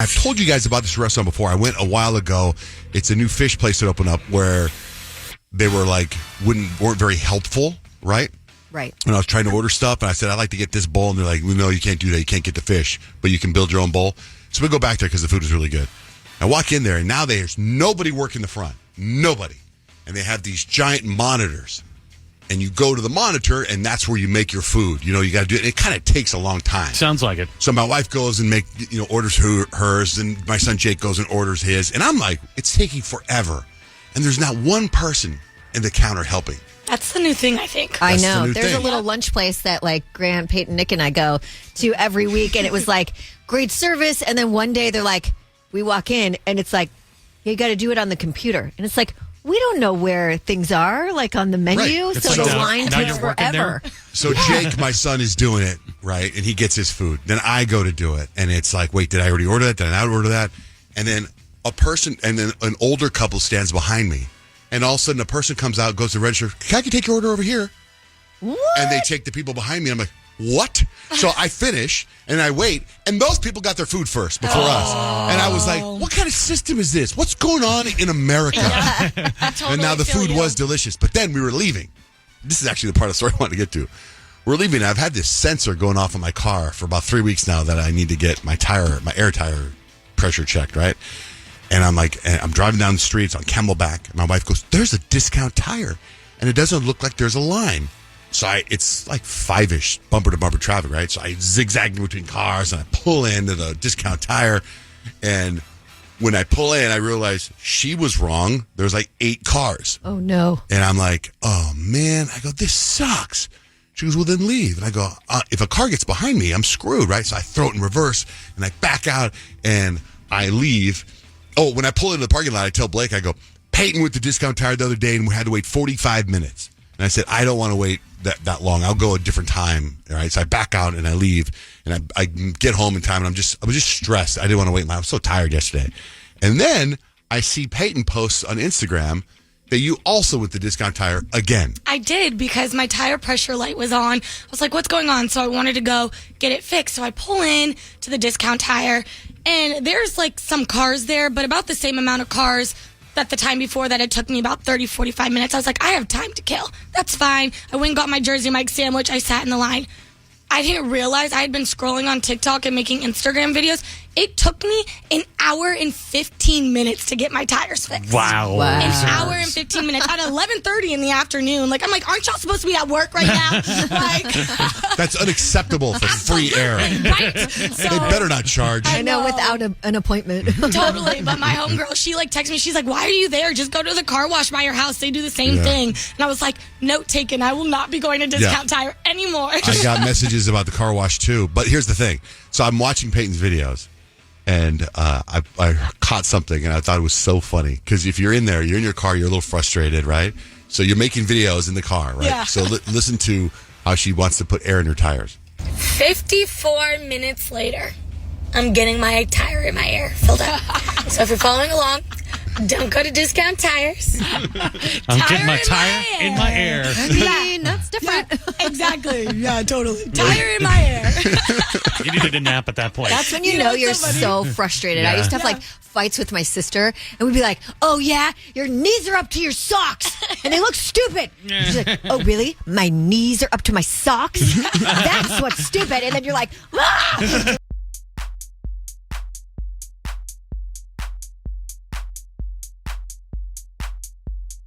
I've told you guys about this restaurant before. I went a while ago. It's a new fish place that opened up where they were like weren't very helpful, right? Right. When I was trying to order stuff, and I said, I'd like to get this bowl, and they're like, well, no, you can't do that. You can't get the fish, but you can build your own bowl. So we go back there because the food is really good. I walk in there, and now there's nobody working the front. Nobody. And they have these giant monitors. And you go to the monitor, and that's where you make your food. You know, you got to do it. It kind of takes a long time. Sounds like it. So my wife goes and orders hers, and my son Jake goes and orders his. And I'm like, it's taking forever. And there's not one person in the counter helping. That's the new thing, I think. I That's the know. new There's thing. a little lunch place that like Grant, Peyton, Nick, and I go to every week, and it was like great service. And then one day they're like, we walk in, and it's like, you got to do it on the computer, and it's like, we don't know where things are, like on the menu, Right. so It's the like line now takes you're working forever. there. So Jake, my son, is doing it, right? And he gets his food. Then I go to do it. And it's like, wait, did I already order that? Did I not order that? And then an older couple stands behind me. And all of a sudden, a person comes out, goes to the register. Can I take your order over here? What? And they take the people behind me. I'm like, what? So I finish and I wait. And those people got their food first before us. And I was like, what kind of system is this? What's going on in America? And now the food was delicious. But then we were leaving. This is actually the part of the story I wanted to get to. We're leaving. I've had this sensor going off in my car for about 3 weeks now that I need to get my air tire pressure checked, right? And I'm like, I'm driving down the street. It's on Camelback. And my wife goes, there's a discount tire. And it doesn't look like there's a line. So it's like 5-ish bumper-to-bumper traffic, right? So I zigzag in between cars, and I pull into the discount tire. And when I pull in, I realize she was wrong. There's like 8 cars. Oh, no. And I'm like, oh, man. I go, this sucks. She goes, well, then leave. And I go, if a car gets behind me, I'm screwed, right? So I throw it in reverse, and I back out, and I leave. Oh, when I pull into the parking lot, I tell Blake, I go, Peyton went to discount tire the other day, and we had to wait 45 minutes. And I said, I don't want to wait that long. I'll go a different time. All right. So I back out and I leave, and I get home in time, and I was just stressed. I didn't want to wait. I was so tired yesterday. And then I see Peyton post on Instagram that you also went to discount tire again. I did, because my tire pressure light was on. I was like, what's going on? So I wanted to go get it fixed. So I pull in to the discount tire, and there's like some cars there, but about the same amount of cars that the time before that it took me about 30, 45 minutes. I was like, I have time to kill. That's fine. I went and got my Jersey Mike sandwich. I sat in the line. I didn't realize I had been scrolling on TikTok and making Instagram videos. It took me an hour and 15 minutes to get my tires fixed. Wow. An hour and 15 minutes at 11:30 in the afternoon. Like, I'm like, aren't y'all supposed to be at work right now? Like, That's unacceptable for free air. right? So, They better not charge. I know, without an appointment. totally. But my homegirl, she like texted me. She's like, why are you there? Just go to the car wash by your house. They do the same thing. And I was like, note taken. I will not be going to Discount Tire anymore. I got messages about the car wash too. But here's the thing. So I'm watching Peyton's videos, and I caught something, and I thought it was so funny. Because if you're in there, you're in your car, you're a little frustrated, right? So you're making videos in the car, right? Yeah. So listen to how she wants to put air in her tires. 54 minutes later, I'm getting my tire in my air filled up. So if you're following along, don't go to Discount Tires. I'm getting my tire in my air. I mean, that's different. Yeah, exactly. Yeah, totally. Tire in my air. You needed a nap at that point. That's when you You know know you're somebody- so frustrated. I Yeah. used to have like fights with my sister, and we'd be like, "Oh yeah, your knees are up to your socks, and they look stupid." She's like, "Oh really? My knees are up to my socks? That's what's stupid." And then you're like, "Ah!"